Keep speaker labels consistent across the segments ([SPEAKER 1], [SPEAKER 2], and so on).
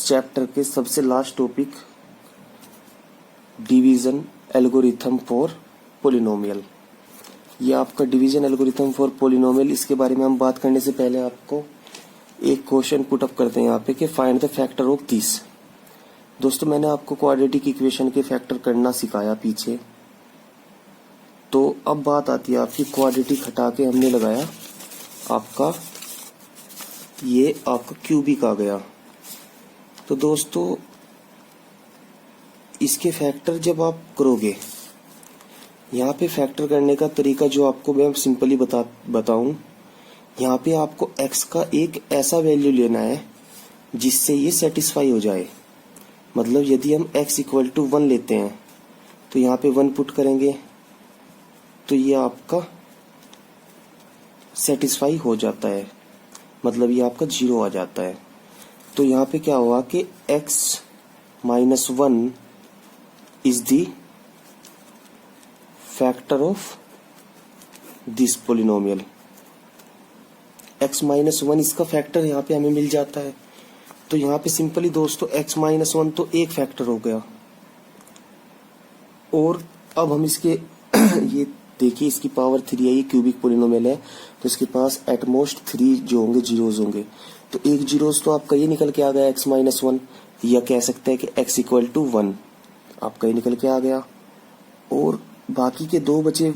[SPEAKER 1] Chapter के सबसे last topic division algorithm for polynomial. ये आपका डिवीजन एल्गोरिथम फॉर पॉलिनोमियल। इसके बारे में हम बात करने से पहले आपको एक क्वेश्चन पुट अप करते हैं यहाँ पे कि find the factor of this. दोस्तों मैंने आपको क्वाड्रेटिक इक्वेशन के फैक्टर करना सिखाया पीछे, तो अब बात आती है आपकी क्वाड्रेटिक हटा के हमने लगाया आपका ये आपका क्यूबिक आ गया। तो दोस्तों इसके फैक्टर जब आप करोगे, यहाँ पे फैक्टर करने का तरीका जो आपको मैं सिंपली बताऊं, यहाँ पे आपको x का एक ऐसा वैल्यू लेना है जिससे ये सेटिस्फाई हो जाए। मतलब यदि हम x इक्वल टू 1 लेते हैं तो यहाँ पे 1 पुट करेंगे तो ये आपका सेटिस्फाई हो जाता है, मतलब ये आपका 0 आ जाता है। तो यहाँ पे क्या हुआ कि x minus 1 is the factor of this polynomial. x minus 1 इसका फैक्टर यहाँ पे हमें मिल जाता है। तो यहाँ पे सिंपली दोस्तों x माइनस 1 तो एक फैक्टर हो गया। और अब हम इसके ये देखिए इसकी पावर 3 है, ये क्यूबिक पोलिनोमियल है तो इसके पास एटमोस्ट 3 जो होंगे जीरोज होंगे। तो एक जीरोज तो आपका ये निकल के आ गया x माइनस 1, या कह सकते हैं कि x इक्वल टू 1 आपका ये निकल के आ गया। और बाकी के दो बचे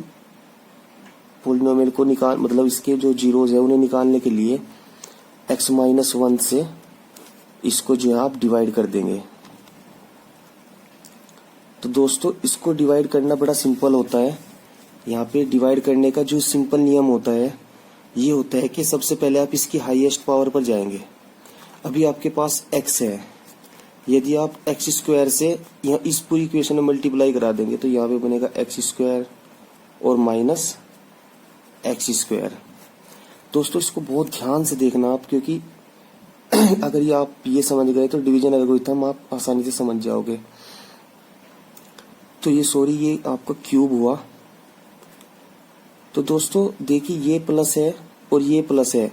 [SPEAKER 1] पोलिनोमियल को मतलब इसके जो जीरोज है उन्हें निकालने के लिए x माइनस 1 से इसको जो है आप डिवाइड कर देंगे। तो दोस्तों इसको डिवाइड करना बड़ा सिंपल होता है। यहाँ पे डिवाइड करने का जो सिंपल नियम होता है ये होता है कि सबसे पहले आप इसकी हाईएस्ट पावर पर जाएंगे। अभी आपके पास x है, यदि आप x स्क्वायर से यहाँ इस पूरी इक्वेशन में मल्टीप्लाई करा देंगे तो यहाँ पे बनेगा x स्क्वायर और माइनस x स्क्वायर। दोस्तों इसको बहुत ध्यान से देखना आप, क्योंकि अगर ये आप ये समझ गए तो डिवीजन एल्गोरिथम आप आसानी से समझ जाओगे। तो ये आपका क्यूब हुआ। तो दोस्तों देखिए ये प्लस है और ये प्लस है,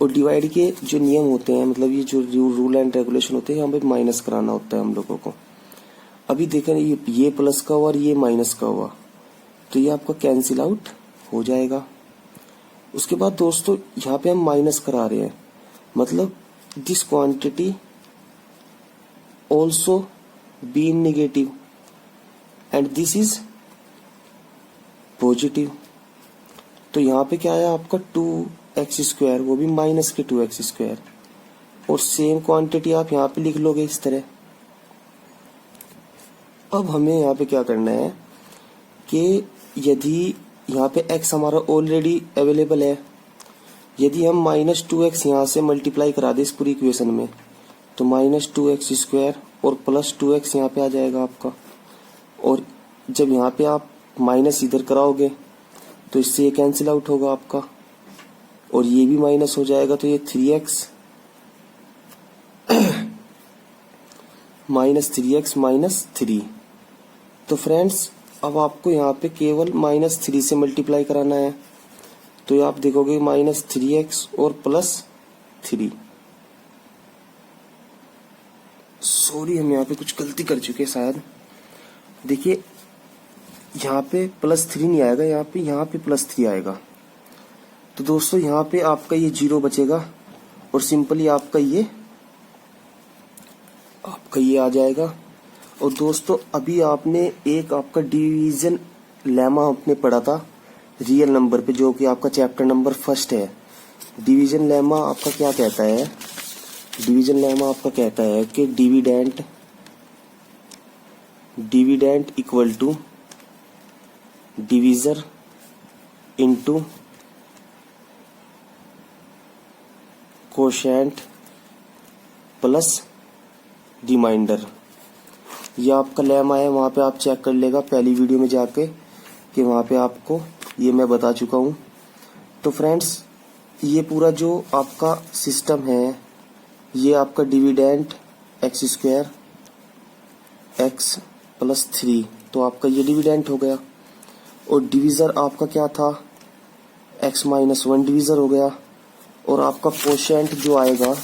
[SPEAKER 1] और डिवाइड के जो नियम होते हैं, मतलब ये जो रूल एंड रेगुलेशन होते हैं, यहाँ पे माइनस कराना होता है हम लोगों को। अभी देखें ये प्लस का हुआ और ये माइनस का हुआ, तो ये आपका कैंसिल आउट हो जाएगा। उसके बाद दोस्तों यहाँ पे हम माइनस करा रहे हैं, मतलब this quantity also be in negative and this is positive. तो यहाँ पे क्या आया आपका 2x स्क्वायर, वो भी माइनस के 2x स्क्वायर, और सेम क्वांटिटी आप यहाँ पे लिख लोगे इस तरह। अब हमें यहाँ पे क्या करना है कि यदि यहाँ पे x हमारा ऑलरेडी अवेलेबल है, यदि हम माइनस 2x यहाँ से मल्टीप्लाई करा दे इस पूरी इक्वेशन में तो माइनस 2x स्क्वायर और प्लस 2x यहाँ पे आ जाएगा आपका। और जब यहाँ पे आप माइनस इधर कराओगे तो इससे ये कैंसिल आउट होगा आपका, और ये भी माइनस हो जाएगा, तो ये 3x माइनस 3x माइनस 3। तो फ्रेंड्स अब आपको यहाँ पे केवल माइनस 3 से मल्टीप्लाई कराना है, तो ये आप देखोगे माइनस 3x और प्लस 3। सॉरी हम यहाँ पे कुछ गलती कर चुके हैं शायद। देखिए यहाँ पे प्लस 3 नहीं आएगा, यहाँ पे प्लस 3 आएगा। तो दोस्तों यहाँ पे आपका ये 0 बचेगा और सिंपली आपका ये आ जाएगा। और दोस्तों अभी आपने एक आपका डिवीजन लेमा आपने पढ़ा था रियल नंबर पे, जो कि आपका चैप्टर नंबर 1 है। डिवीजन लेमा आपका क्या कहता है? डिवीजन लेमा आपका कहता है कि dividend equal to divisor into quotient plus remainder. ये आपका लेमा है, वहां पे आप चेक कर लेगा पहली वीडियो में जाके कि वहां पे आपको ये मैं बता चुका हूं। तो फ्रेंड्स ये पूरा जो आपका सिस्टम है, ये आपका dividend x square x plus 3, तो आपका ये डिविडेंट हो गया। और डिवीजर आपका क्या था? x माइनस 1 डिवीजर हो गया। और आपका कोशेंट जो आएगा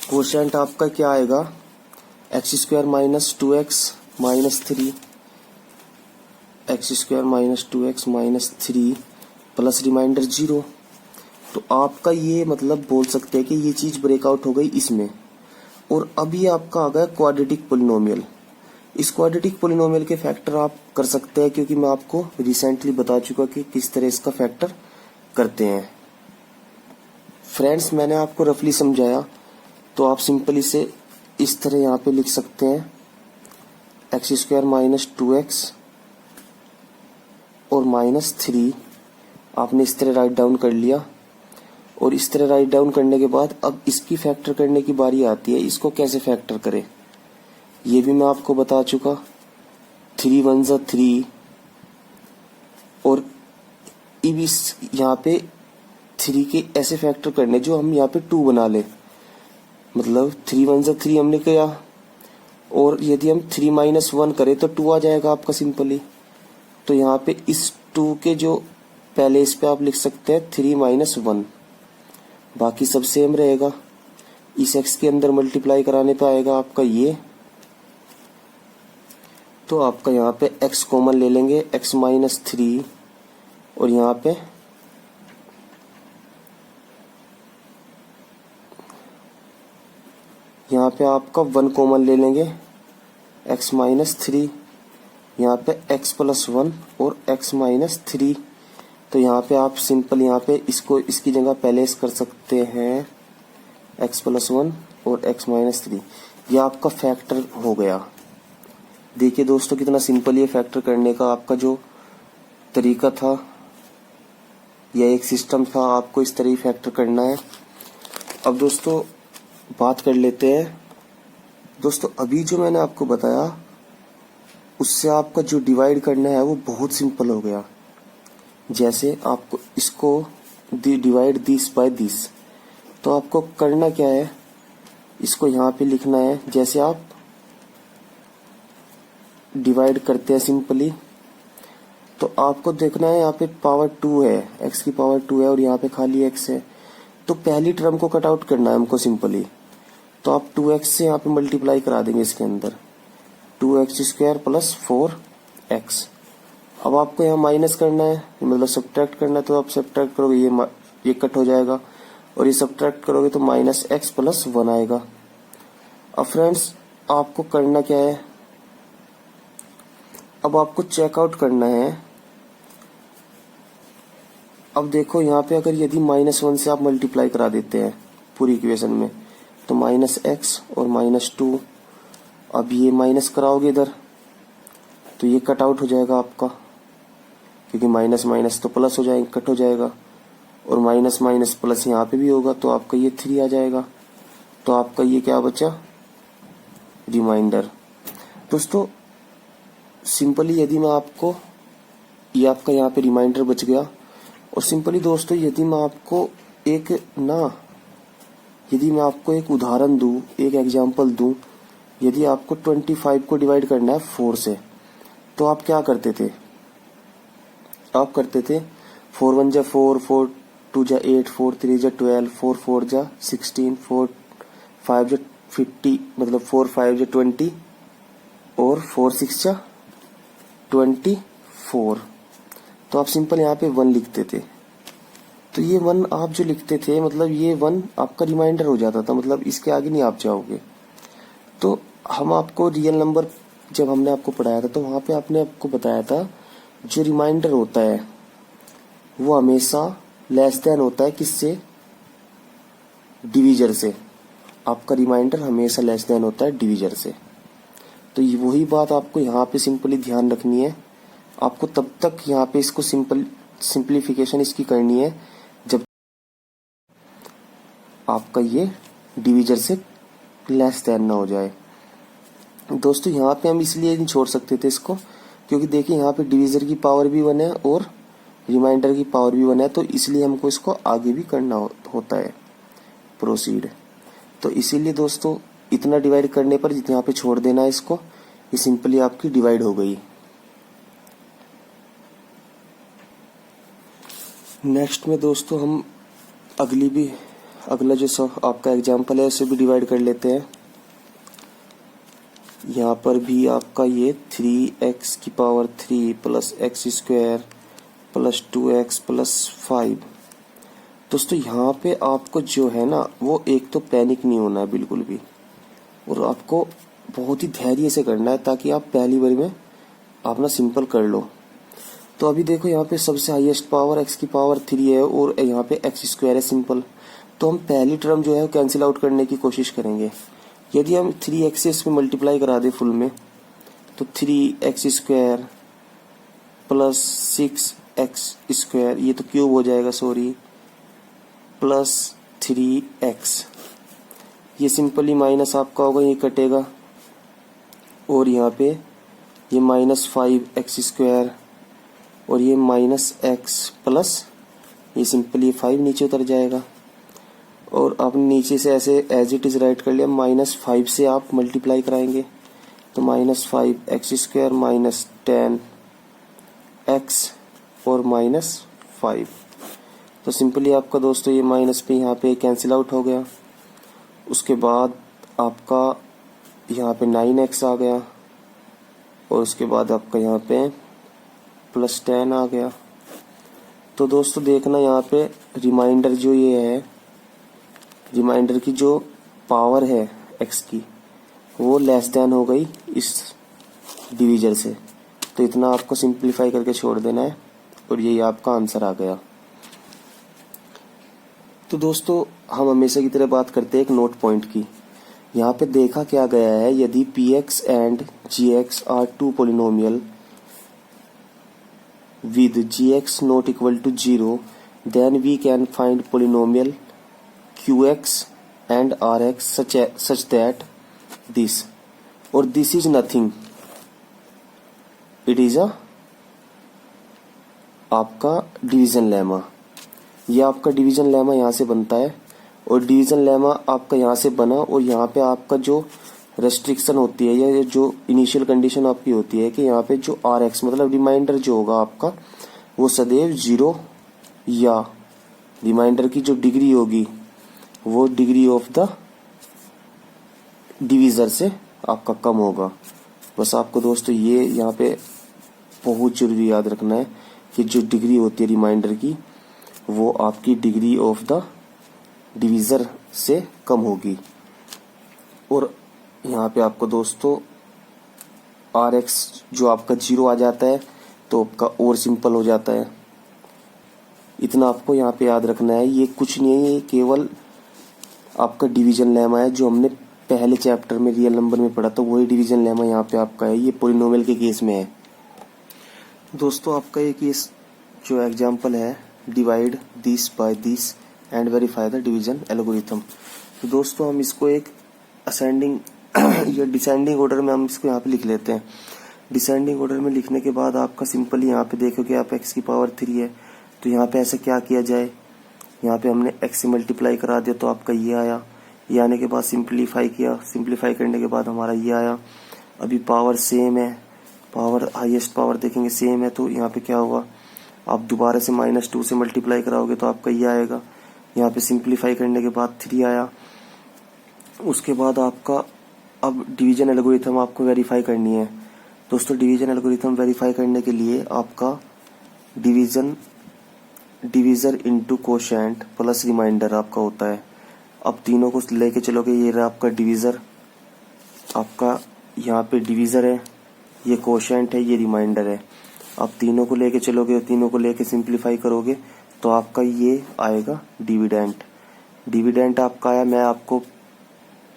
[SPEAKER 1] कोशेंट आपका क्या आएगा, x square minus two x minus three, x square minus two x minus three plus remainder 0। तो आपका ये मतलब बोल सकते हैं कि ये चीज ब्रेकआउट हो गई इसमें। और अभी आपका आ गया क्वाड्रेटिक पोलिनोमियल। इस क्वाड्रेटिक पोलिनोमियल के फैक्टर आप कर सकते हैं, क्योंकि मैं आपको रिसेंटली बता चुका कि किस तरह इसका फैक्टर करते हैं। फ्रेंड्स, मैंने आपको रफली समझाया, तो आप सिंपल इसे इस तरह यहाँ पे लिख सकते हैं, x square minus two x और माइनस थ्री आपने इस तरह राइट डाउन कर लिया। और इस तरह राइट डाउन करने के बाद अब इसकी फैक्टर करने की बारी आती है, इसको कैसे फैक्टर करें ये भी मैं आपको बता चुका। 3 वन जा 3 और अब इस यहाँ पे 3 के ऐसे फैक्टर करने जो हम यहाँ पे 2 बना ले, मतलब 3 वन जा 3 हमने किया, और यदि हम 3 माइनस 1 करें तो 2 आ जाएगा आपका सिंपली। तो यहाँ पे इस 2 के जो पहले इस पे आप लिख सकते हैं 3 माइनस 1, बाकी सब सेम रहेगा। इस x के अंदर मल्टीप्लाई कराने पे आएगा आपका ये, तो आपका यहाँ पे x कॉमन ले लेंगे, x माइनस 3 और यहाँ पे आपका 1 कॉमन ले लेंगे, x माइनस 3, यहाँ पे x प्लस 1 और x माइनस 3। तो यहाँ पे आप सिंपल यहाँ पे इसको इसकी जगह पहले कर सकते हैं x प्लस 1 और x माइनस 3। यह आपका फैक्टर हो गया। देखिए दोस्तों कितना सिंपल ये फैक्टर करने का आपका जो तरीका था, यह एक सिस्टम था, आपको इस तरह ही फैक्टर करना है। अब दोस्तों बात कर लेते हैं। दोस्तों अभी जो मैंने आपको बताया उससे आपका जो डिवाइड करना है वो बहुत सिंपल हो गया। जैसे आपको इसको डिवाइड दिस बाय दिस, तो आपको करना क्या है, इसको यहाँ पे लिखना है। जैसे आप डिवाइड करते हैं सिंपली, तो आपको देखना है यहाँ पे पावर 2 है, x की पावर 2 है और यहाँ पे खाली x है, तो पहली टर्म को कट आउट करना है हमको सिंपली। तो आप 2x से यहाँ पे मल्टीप्लाई करा देंगे इसके अंदर, 2x स्क्वायर प्लस 4x। अब आपको यहाँ माइनस करना है, मतलब सब्ट्रैक्ट करना है, तो आप सब्ट्रैक्ट करोगे ये कट हो जाएगा, और ये सब्ट्रैक्ट करोगे तो माइनस x प्लस 1 आएगा। अब फ्रेंड्स आपको करना क्या है, अब आपको चेकआउट करना है। अब देखो यहाँ पे अगर यदि -1 से आप मल्टीप्लाई करा देते हैं पूरी इक्वेशन में, तो -x और -2, अब ये माइनस कराओगे इधर तो ये कट आउट हो जाएगा आपका, क्योंकि माइनस माइनस तो प्लस हो जाएगा, कट हो जाएगा, और माइनस माइनस प्लस यहाँ पे भी होगा, तो आपका ये 3 आ जाएगा। तो आपका ये क्या बचा, रिमाइंडर। दोस्तों सिंपली यदि मैं आपको, ये आपका यहाँ पे रिमाइंडर बच गया। और सिंपली दोस्तों यदि मैं आपको एक उदाहरण दूं, एक एग्जांपल दूं, यदि आपको 25 को डिवाइड करना है 4 से, तो आप क्या करते थे, आप करते थे 4 1 जा 4, 4 2 जा 8, 4 3 जा 12, 4 4 जा 16, 4 5 जा 50, मतलब 4 5 जा 20 और 4 6 जा 24। तो आप सिंपल यहाँ पे 1 लिखते थे। तो ये 1 आप जो लिखते थे, मतलब ये 1 आपका रिमाइंडर हो जाता था, मतलब इसके आगे नहीं आप जाओगे। तो हम आपको रियल नंबर जब हमने आपको पढ़ाया था, तो वहां पे आपने आपको बताया था जो रिमाइंडर होता है वो हमेशा लेस देन होता है किससे, डिवीजर से। आपका रिमाइंडर हमेशा लेस देन होता है डिवीजर से। तो वही बात आपको यहाँ पे सिंपली ध्यान रखनी है। आपको तब तक यहाँ पे इसको सिंप्लीफिकेशन इसकी करनी है जब आपका ये डिवीजर से लेस देन ना हो जाए। दोस्तों यहाँ पे हम इसलिए नहीं छोड़ सकते थे इसको, क्योंकि देखिए यहाँ पे डिवीजर की पावर भी 1 है और रिमाइंडर की पावर भी 1 है, तो इसलिए हमको इसको आगे भी करना होता है प्रोसीड। तो इसीलिए दोस्तों इतना डिवाइड करने पर यहाँ पे छोड़ देना है इसको, ये सिंपली आपकी डिवाइड हो गई। नेक्स्ट में दोस्तों हम अगली भी अगला जो आपका एग्जाम्पल है उसे भी डिवाइड कर लेते हैं। यहाँ पर भी आपका ये 3x³ plus x² plus 2x plus 5। दोस्तों यहाँ पे आपको जो है ना वो एक तो पैनिक नहीं होना है बिल्कुल भी, और आपको बहुत ही धैर्य से करना है ताकि आप पहली बार में अपना सिंपल कर लो। तो अभी देखो यहाँ पे सबसे हाईएस्ट पावर x³ है और यहाँ पे x² है सिंपल। तो हम पहली टर्म जो है कैंसिल आउट करने की कोशिश करेंगे। यदि हम 3x से इसमें मल्टीप्लाई करा दे फुल में तो 3x² प्लस 6x², ये तो क्यूब हो जाएगा सॉरी, प्लस 3x। ये सिंपली माइनस आपका होगा, ये कटेगा, और यहाँ पे ये -5x² और ये -x प्लस ये सिंपली 5 नीचे उतर जाएगा। और अब नीचे से ऐसे एज इट इज राइट कर लिया, -5 से आप मल्टीप्लाई कराएंगे तो -5x² माइनस 10x और -5। तो सिंपली आपका दोस्तों ये माइनस पे यहाँ पे कैंसिल आउट हो गया। उसके बाद आपका यहाँ पे 9x आ गया और उसके बाद आपका यहाँ पे +10 आ गया। तो दोस्तों देखना यहाँ पे रिमाइंडर जो ये है, रिमाइंडर की जो पावर है x की वो लेस देन हो गई इस डिवीजर से। तो इतना आपको सिंप्लीफाई करके छोड़ देना है और यही आपका आंसर आ गया। तो दोस्तों हम हमेशा की तरह बात करते हैं एक नोट पॉइंट की। यहाँ पे देखा क्या गया है, यदि px and gx are two polynomial with gx not equal to 0, then we can find polynomial qx and rx such that this or this is nothing, it is a आपका division lemma. ये आपका division lemma यहाँ से बनता है और division lemma आपका यहाँ से बना, और यहाँ पे आपका जो रेस्ट्रिक्शन होती है या जो इनिशियल कंडीशन आपकी होती है कि यहाँ पे जो rx मतलब रिमाइंडर जो होगा आपका वो सदैव 0 या रिमाइंडर की जो डिग्री होगी वो डिग्री ऑफ द डिवीजर से आपका कम होगा। बस आपको दोस्तों ये यहाँ पे बहुत जरूरी याद रखना है कि जो डिग्री होती है रिमाइंडर की वो आपकी डिग्री ऑफ द डिवीजर से कम होगी। और यहाँ पे आपको दोस्तों rx जो आपका 0 आ जाता है तो आपका और सिंपल हो जाता है। इतना आपको यहाँ पे याद रखना है। ये कुछ नहीं है, ये केवल आपका डिवीजन लेमा है जो हमने पहले चैप्टर में रियल नंबर में पढ़ा था, वही डिवीजन लेमा यहाँ पे आपका है। ये पॉलिनोमियल के केस में है। दोस्तों आपका ये केस जो एग्जाम्पल है, divide this by this and verify the division algorithm. तो दोस्तों हम इसको एक असेंडिंग या डिसेंडिंग ऑर्डर में हम इसको यहाँ पे लिख लेते हैं। डिसेंडिंग ऑर्डर में लिखने के बाद आपका सिंपली यहाँ पे देखोगे आप x³ है, तो यहाँ पे ऐसे क्या किया जाए, यहाँ पे हमने x से मल्टीप्लाई करा दिया तो आपका ये आया। ये आने के बाद सिंप्लीफाई किया, सिंप्लीफाई करने के बाद हमारा ये आया। अभी पावर सेम है, पावर हाईएस्ट पावर देखेंगे सेम है, तो यहाँ पे क्या होगा, आप दोबारा से -2 से मल्टीप्लाई कराओगे तो आपका ये आएगा। यहाँ पे सिंप्लीफाई करने के बाद 3 आया। उसके बाद आपका अब डिवीजन एल्गोरिथम आपको वेरीफाई करनी है। दोस्तों डिवीजन एल्गोरिथम वेरीफाई करने के लिए आपका divisor into quotient plus remainder आपका होता है। अब तीनों को लेके चलोगे, ये रहा आपका डिवीजर, आपका यहाँ पे डिवीजर है, ये कोशेंट है, ये रिमाइंडर है। अब तीनों को लेके चलोगे और तीनों को लेके सिंप्लीफाई करोगे तो आपका ये आएगा डिविडेंट। डिविडेंट आपका आया, मैं आपको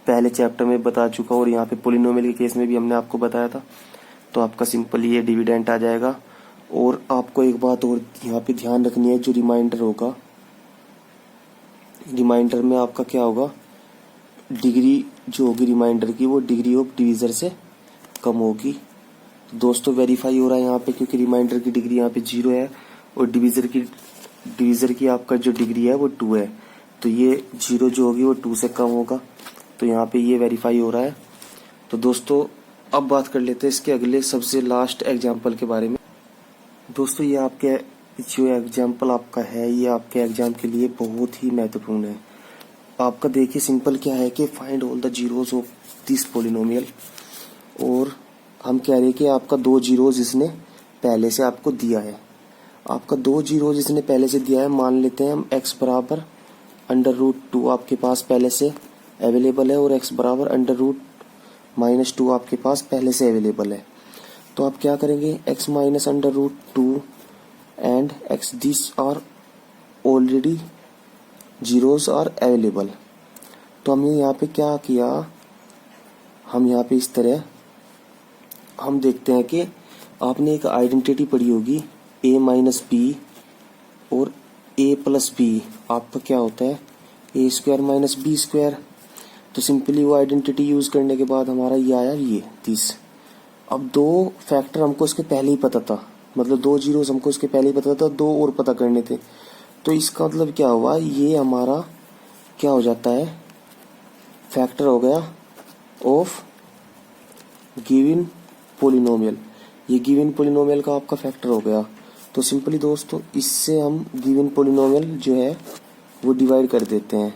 [SPEAKER 1] पहले चैप्टर में बता चुका हूँ और यहाँ पे पॉलिनोमियल के केस में भी हमने आपको बताया था। तो आपका सिंपल ये डिविडेंट आ जाएगा। और आपको एक बात और यहाँ पे ध्यान रखनी है, जो रिमाइंडर होगा, रिमाइंडर में आपका क्या होगा, डिग्री जो होगी रिमाइंडर की वो डिग्री ऑफ डिवीजर से कम होगी। तो दोस्तों वेरीफाई हो रहा है यहाँ पे, क्योंकि रिमाइंडर की डिग्री यहाँ पे 0 है और डिवीजर की आपका जो डिग्री है वो 2 है। तो ये 0 जो होगी वो 2 से कम होगा। तो यहाँ पे ये वेरीफाई हो रहा है। तो दोस्तों अब बात कर लेते हैं इसके अगले सबसे लास्ट एग्जाम्पल के बारे में। दोस्तों ये आपके जो एग्जाम्पल आपका है ये आपके एग्जाम के लिए बहुत ही महत्वपूर्ण है। आपका देखिए सिंपल क्या है कि find all the zeros of this polynomial, और हम कह रहे हैं कि आपका 2 जीरोज इसने पहले से आपको दिया है। आपका 2 जीरोज इसने पहले से दिया है, मान लेते हैं हम x बराबर √2 आपके पास पहले से अवेलेबल है और x बराबर √-2 आपके पास पहले से अवेलेबल है। तो आप क्या करेंगे, x minus √2 and x this are already zeros are available. तो हमने यहाँ पे क्या किया, हम यहाँ पे इस तरह हम देखते हैं कि आपने एक आइडेंटिटी पढ़ी होगी a माइनस बी और a प्लस बी आपका क्या होता है a square minus b square. तो सिंपली वो आइडेंटिटी यूज करने के बाद हमारा ये आया ये 30। अब 2 फैक्टर हमको इसके पहले ही पता था, मतलब 2 जीरोस हमको इसके पहले ही पता था, 2 और पता करने थे। तो इसका मतलब क्या हुआ, ये हमारा क्या हो जाता है, फैक्टर हो गया ऑफ गिवन पोलिनोमियल। ये गिवन पोलिनोमियल का आपका फैक्टर हो गया। तो सिंपली दोस्तों इससे हम गिवन पोलिनोमियल जो है वो डिवाइड कर देते हैं,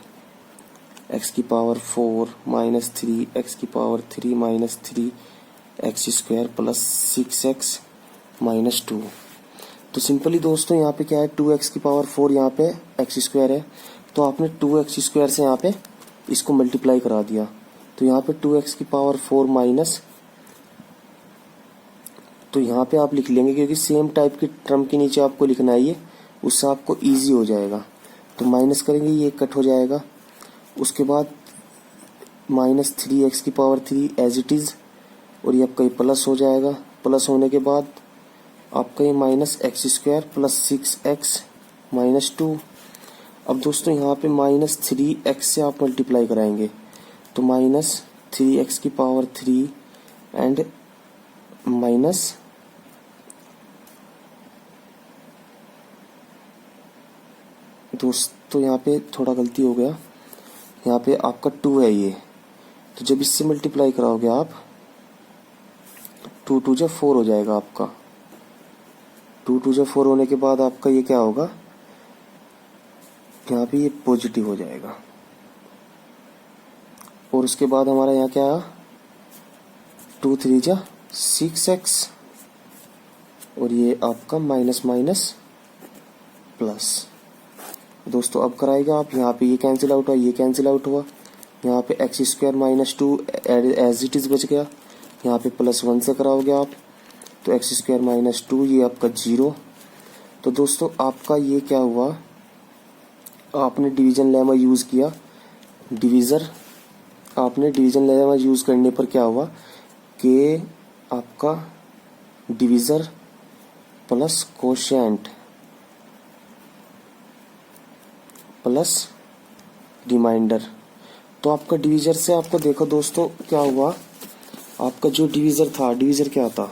[SPEAKER 1] x की पावर 4 माइनस 3 x की power 3 minus 3 x square plus 6x minus 2। तो सिंपली दोस्तों यहाँ पे क्या है, 2x की पावर 4 यहाँ पे x स्क्वायर है, तो आपने 2x स्क्वायर से यहाँ पे इसको मल्टीप्लाई करा दिया। तो यहाँ पे 2x की पावर 4 माइनस, तो यहाँ पे आप लिख लेंगे क्योंकि सेम टाइप की टर्म के नीचे आपको लिखना है ये, उससे आपको इजी हो जाएगा। तो माइनस करेंगे, ये कट हो जाएगा। उसके बाद माइनस 3x की पावर 3 एज इट इज, और ये आपका ये प्लस हो जाएगा। प्लस होने के बाद आपका ये minus x square plus 6x minus 2। अब दोस्तों यहाँ पे माइनस 3x से आप मल्टीप्लाई कराएंगे, तो माइनस 3x की पावर 3 एंड माइनस दोस्तों यहाँ पे थोड़ा गलती हो गया, यहाँ पे आपका 2 है ये, तो जब इससे मल्टीप्लाई कराओगे आप 2 2 4 हो जाएगा आपका। 2 2 4 होने के बाद आपका ये क्या होगा, यहाँ पे ये पॉजिटिव हो जाएगा। और उसके बाद हमारा यहाँ क्या आया, 2 3 6x, और ये आपका माइनस माइनस प्लस। दोस्तों अब कराएगा आप, यहाँ पे ये कैंसिल आउट हुआ, ये कैंसिल आउट हुआ, यहाँ पे x square minus 2 as it is बच गया। यहाँ पे +1 से कराओगे आप, तो x स्क्वायर माइनस 2 ये आपका 0। तो दोस्तों आपका ये क्या हुआ, आपने डिवीजन लेमा यूज किया, डिवीजर आपने डिवीजन लेमा यूज करने पर क्या हुआ कि आपका divisor plus quotient plus remainder. तो आपका डिवीजर से आपको देखो दोस्तों क्या हुआ, आपका जो डिवीजर था, डिवीजर क्या था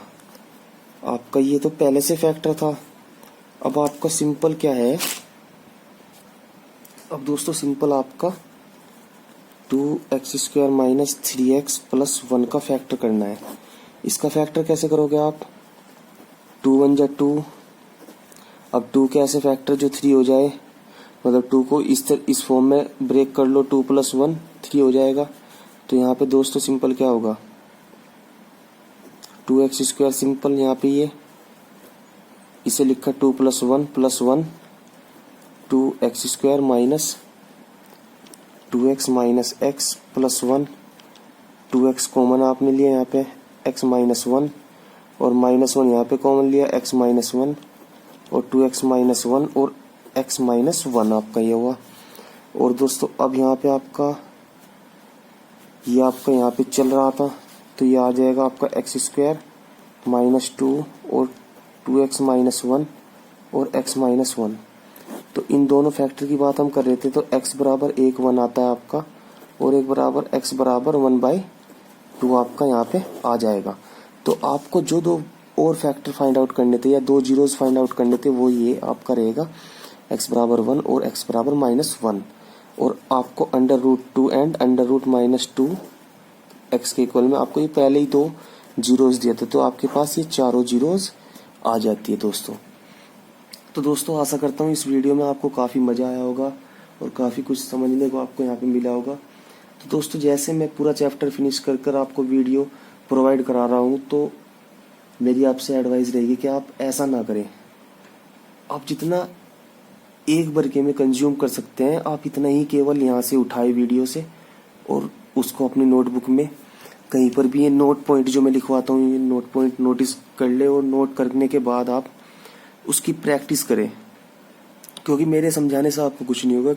[SPEAKER 1] आपका, ये तो पहले से फैक्टर था। अब आपका सिंपल क्या है, अब दोस्तों सिंपल आपका 2x square minus 3x plus 1 का फैक्टर करना है। इसका फैक्टर कैसे करोगे आप, 2 1 जा 2, अब 2 के ऐसे फैक्टर जो 3 हो जाए, मतलब 2 को इस फॉर्म में ब्रेक कर लो, 2 + 1 3 हो जाएगा। तो यहाँ पे दोस्तों सिंपल क्या होगा, 2x स्क्वायर सिंपल यहाँ पे ये इसे लिखा 2 + 1 + 1 2x square minus 2x minus x plus 1, 2x common आपने लिया यहाँ पे x माइनस 1, और माइनस 1 यहाँ पे कॉमन लिया x माइनस 1, और 2x माइनस 1 और x माइनस 1 आपका ये हुआ। और दोस्तों अब यहाँ पे आपका ये आपका यहाँ पे चल रहा था, तो ये आ जाएगा आपका x स्क्वायर माइनस 2 और 2x माइनस 1 और x माइनस 1। तो इन दोनों फैक्टर की बात हम कर रहे थे, तो x बराबर 1 1 आता है आपका, और 1 बराबर x बराबर 1/2 आपका यहाँ पे आ जाएगा। तो आपको जो 2 और फैक्टर फाइंड आउट करने थे या 2 जीरोस फाइंड आउट करने थे, वो ये आपका रहेगा x बराबर 1 और x बराबर -1, और आपको √2 एंड √-2 x के इक्वल में आपको ये पहले ही 2 जीरोस दिए थे, तो आपके पास ये चारों जीरोस आ जाती है दोस्तों। तो दोस्तों आशा करता हूँ इस वीडियो में आपको काफ़ी मज़ा आया होगा और काफ़ी कुछ समझने को आपको यहाँ पे मिला होगा। तो दोस्तों, जैसे मैं पूरा चैप्टर फिनिश कर कर आपको वीडियो प्रोवाइड करा रहा हूँ, तो मेरी आपसे एडवाइस रहेगी कि आप ऐसा ना करें। आप जितना एक बार के में कंज्यूम कर सकते हैं, आप इतना ही केवल यहाँ से उठाए वीडियो से और उसको अपनी नोटबुक में कहीं पर भी ये नोट पॉइंट जो मैं लिखवाता हूँ, ये नोट पॉइंट नोटिस कर ले और नोट करने के बाद आप उसकी प्रैक्टिस करें। क्योंकि मेरे समझाने से आपको कुछ नहीं होगा,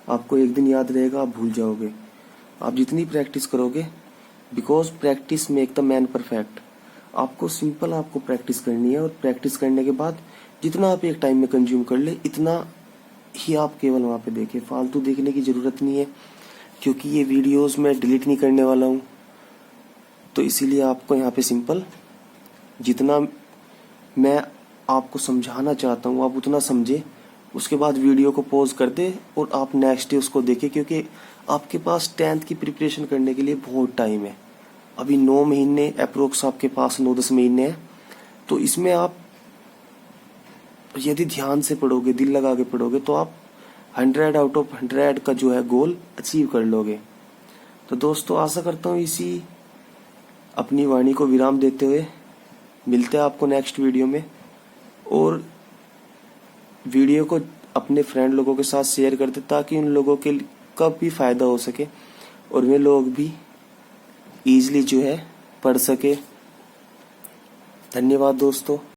[SPEAKER 1] आपको एक दिन याद रहेगा, आप भूल जाओगे। आप जितनी प्रैक्टिस करोगे, because practice make the man perfect. आपको सिंपल आपको प्रैक्टिस करनी है, और प्रैक्टिस करने के बाद जितना आप एक टाइम में कंज्यूम कर ले, इतना ही आप केवल वहाँ पे देखें। फालतू देखने की जरूरत नहीं है, क्योंकि ये वीडियोस मैं डिलीट नहीं करने वाला हूँ। तो इसीलिए आपको यहाँ पे सिंपल जितना मैं आपको समझाना चाहता हूँ आप उतना समझे, उसके बाद वीडियो को पॉज कर दे और आप नेक्स्ट डे उसको देखें। क्योंकि आपके पास 10th की प्रिपरेशन करने के लिए बहुत टाइम है। अभी 9 महीने अप्रोक्स आपके पास 9-10 महीने हैं। तो इसमें आप यदि ध्यान से पढ़ोगे, दिल लगा के पढ़ोगे, तो आप 100 आउट ऑफ 100 का जो है गोल अचीव कर लोगे। तो दोस्तों, आशा करता हूँ इसी अपनी वाणी को विराम देते हुए मिलते हैं आपको नेक्स्ट वीडियो में। और वीडियो को अपने फ्रेंड लोगों के साथ शेयर कर दे, ताकि उन लोगों के का भी फायदा हो सके और वे लोग भी इजीली जो है पढ़ सके। धन्यवाद दोस्तों।